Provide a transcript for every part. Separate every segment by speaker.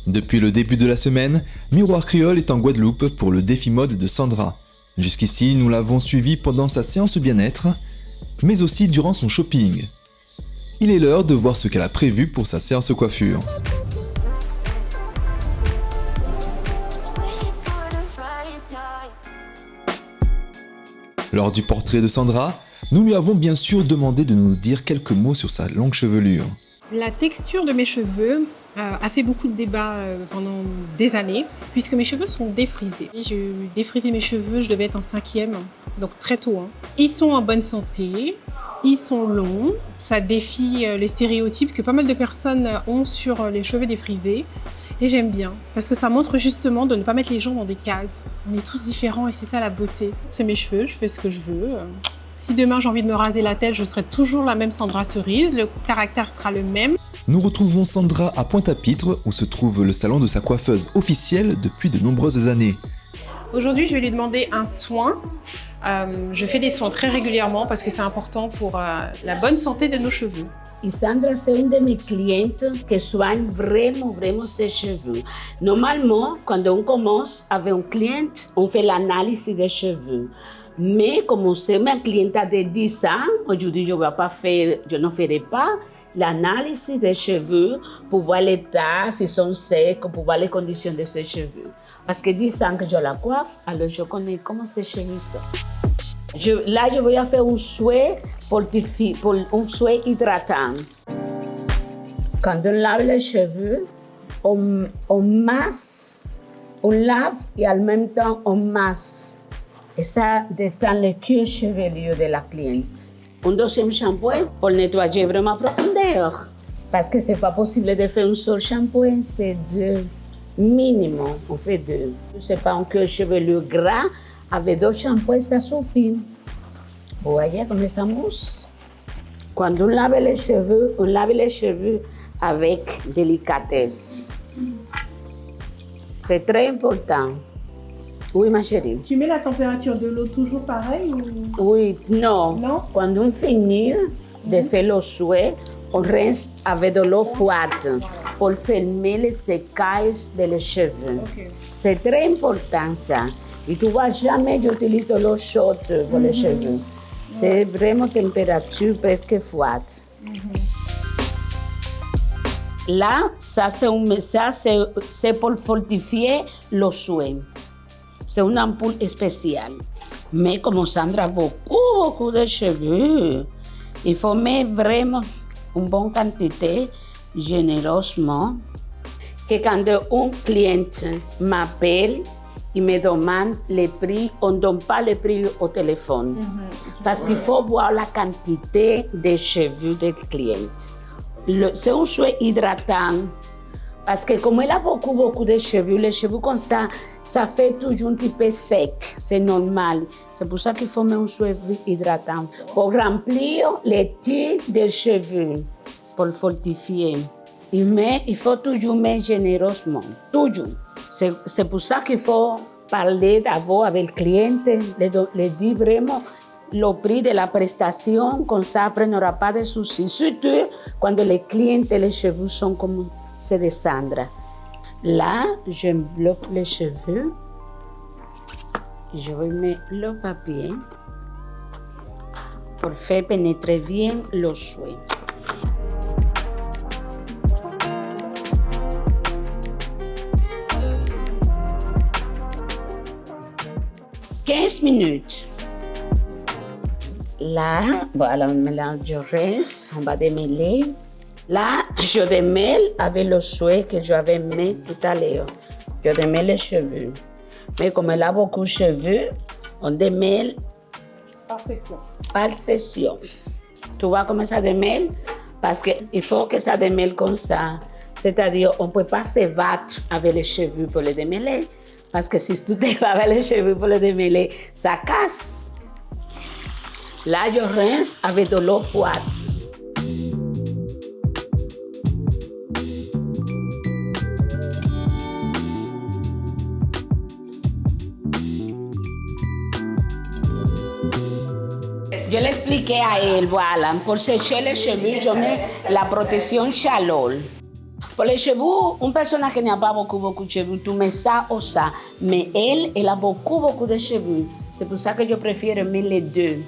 Speaker 1: Depuis le début de la semaine, Miroir Créole est en Guadeloupe pour le défi mode de Sandra. Jusqu'ici, nous l'avons suivi pendant sa séance bien-être, mais aussi durant son shopping. Il est l'heure de voir ce qu'elle a prévu pour sa séance coiffure. Lors du portrait de Sandra, nous lui avons bien sûr demandé de nous dire quelques mots sur sa longue chevelure.
Speaker 2: La texture de mes cheveux a fait beaucoup de débats pendant des années, puisque mes cheveux sont défrisés. J'ai défrisé mes cheveux, je devais être en 5e, donc très tôt. Ils sont en bonne santé, ils sont longs, ça défie les stéréotypes que pas mal de personnes ont sur les cheveux défrisés. Et j'aime bien, parce que ça montre justement de ne pas mettre les gens dans des cases. On est tous différents et c'est ça la beauté. C'est mes cheveux, je fais ce que je veux. Si demain j'ai envie de me raser la tête, je serai toujours la même Sandra Cerise, le caractère sera le même.
Speaker 1: Nous retrouvons Sandra à Pointe-à-Pitre, où se trouve le salon de sa coiffeuse officielle depuis de nombreuses années.
Speaker 2: Aujourd'hui, je vais lui demander un soin. Je fais des soins très régulièrement parce que c'est important pour la bonne santé de nos cheveux.
Speaker 3: Et Sandra, c'est une de mes clientes qui soigne vraiment ses cheveux. Normalement, quand on commence avec un client, on fait l'analyse des cheveux. Mais comme c'est ma cliente de 10 ans, aujourd'hui, je ne ferai pas l'analyse des cheveux pour voir l'état, s'ils sont secs, pour voir les conditions de ses cheveux. Parce que 10 ans que je la coiffe, alors je connais comment ses cheveux sont. Je vais faire un souhait un souhait hydratant. Quand on lave les cheveux, on masse, on lave et en même temps on masse. Et ça détend le cuir chevelu de la cliente. Un deuxième shampoing pour nettoyer vraiment en profondeur. Parce que ce n'est pas possible de faire un seul shampoing, c'est deux. Minimum, on fait deux. Ce n'est pas un cuir chevelu gras, avec 2 shampoings, ça suffit. Vous voyez comme ça mousse? Quand on lave les cheveux avec délicatesse. C'est très important. Oui, ma chérie.
Speaker 2: Tu mets la température de l'eau toujours pareil ou...
Speaker 3: Oui, non. Quand on finit de faire le souhait, on rince avec de l'eau froide pour fermer le séchage des cheveux. Okay. C'est très important ça. Et tu ne vois jamais utiliser l'eau chaude pour les cheveux. C'est vraiment température presque froide. Là, ça c'est pour fortifier le soin. C'est une ampoule spéciale. Mais comme Sandra a beaucoup de cheveux, il faut mettre vraiment une bonne quantité, généreusement. Que quand un client m'appelle, il me demande les prix, on ne donne pas les prix au téléphone. Parce qu'il faut voir la quantité de cheveux du client. C'est un souhait hydratant. Parce que comme elle a beaucoup de cheveux, les cheveux comme ça fait toujours un petit peu sec. C'est normal. C'est pour ça qu'il faut mettre un souhait hydratant. Pour remplir les tiges des cheveux, pour le fortifier. Mais il faut toujours mettre généreusement. Toujours. C'est pour ça qu'il faut parler d'abord avec le client, lui dire vraiment le prix de la prestation, comme ça après il n'aura pas de soucis. Surtout quand les clients et les cheveux sont comme ceux de Sandra. Là, je bloque les cheveux. Je vais mettre le papier pour faire pénétrer bien le soin. Minutes. Là, voilà, on mélange du reste, on va démêler. Là, je démêle avec le souhait que j'avais mis tout à l'heure. Je démêle les cheveux. Mais comme elle a beaucoup de cheveux, on démêle par section. Tu vois comment ça démêle? Parce qu'il faut que ça démêle comme ça. C'est-à-dire, on ne peut pas se battre avec les cheveux pour les démêler. Parce que si tu te bats avec les cheveux pour les démêler, ça casse. Là, je rince avec de l'eau froide. Je l'expliquais à elle, voilà, pour sécher les cheveux, je mets la protection chaleur. Pour les cheveux, une personne qui n'a pas beaucoup de cheveux, tu mets ça ou ça. Mais elle a beaucoup de cheveux. C'est pour ça que je préfère mettre les deux.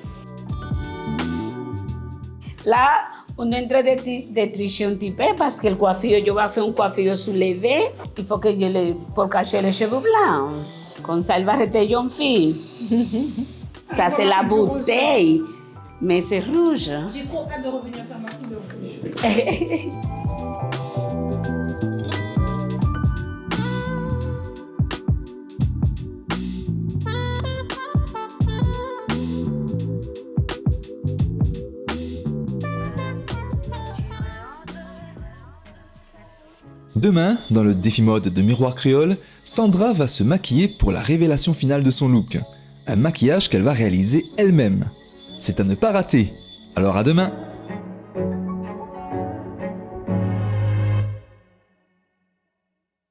Speaker 3: Là, on est en train de tricher un petit peu parce que le coiffure, je vais faire un coiffure soulevé. Il faut que pour cacher les cheveux blancs. Comme ça, elle va rester jeune fille. Ça, c'est la bouteille. Mais c'est rouge.
Speaker 2: J'ai trop hâte de revenir faire ma couleur rouge.
Speaker 1: Demain, dans le défi mode de Miroir Créole, Sandra va se maquiller pour la révélation finale de son look. Un maquillage qu'elle va réaliser elle-même. C'est à ne pas rater. Alors à demain!